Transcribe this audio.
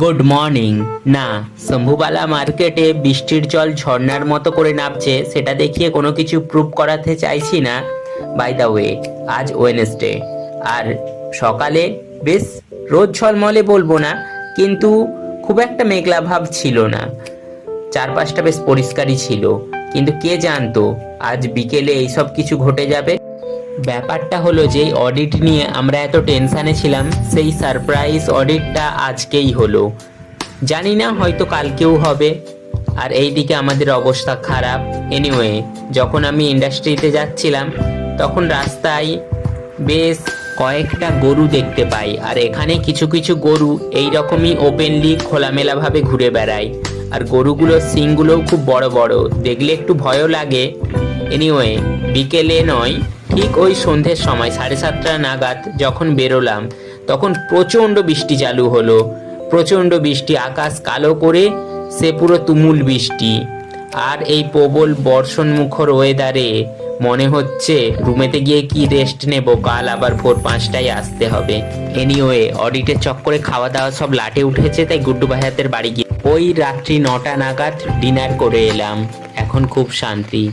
Good morning. না, শম্ভুবালা মার্কেটে বৃষ্টির জল ঝর্ণার মতো করে নামছে সেটা দেখিয়ে কোনো কিছু প্রুভ করাতে চাইছি না। বাই দ্য ওয়ে, আজ ওয়েনেসডে, আর সকালে বেশ রোদ ঝলমলে বলবো না, কিন্তু খুব একটা মেঘলা ভাব ছিল না, চারপাশটা বেশ পরিষ্কারই ছিল। কিন্তু কে জানতো আজ বিকেলে এইসব কিছু ঘটে যাবে। ব্যাপারটা হলো যে অডিট নিয়ে আমরা এত টেনশানে ছিলাম, সেই সারপ্রাইজ অডিটটা আজকেই হলো। জানি না, হয়তো কালকেও হবে। আর এইদিকে আমাদের অবস্থা খারাপ। এনিওয়ে, যখন আমি ইন্ডাস্ট্রিতে যাচ্ছিলাম তখন রাস্তায় বেশ কয়েকটা গরু দেখতে পাই, আর এখানে কিছু কিছু গরু এই রকমই ওপেনলি খোলামেলাভাবে ঘুরে বেড়ায়, আর গরুগুলোর শিংগুলোও খুব বড় বড়, দেখলে একটু ভয়ও লাগে। এনিওয়ে, বিকেলে নয়, ঠিক ওই সন্ধ্যের সময় 7:30 নাগাদ যখন বেরোলাম তখন প্রচণ্ড বৃষ্টি চালু হলো। প্রচণ্ড বৃষ্টি, আকাশ কালো করে সে পুরো তুমুল বৃষ্টি। আর এই প্রবল বর্ষণমুখর ওয়েদারে মনে হচ্ছে রুমেতে গিয়ে কি রেস্ট নেব, কাল আবার ভোর 5টায় আসতে হবে। এনিওয়ে, অডিটের চক্করে খাওয়া দাওয়া সব লাটে উঠেছে, তাই গুড্ডু ভাইয়াদের বাড়ি গিয়ে ওই রাত্রি 9টা নাগাদ ডিনার করে এলাম। এখন খুব শান্তি।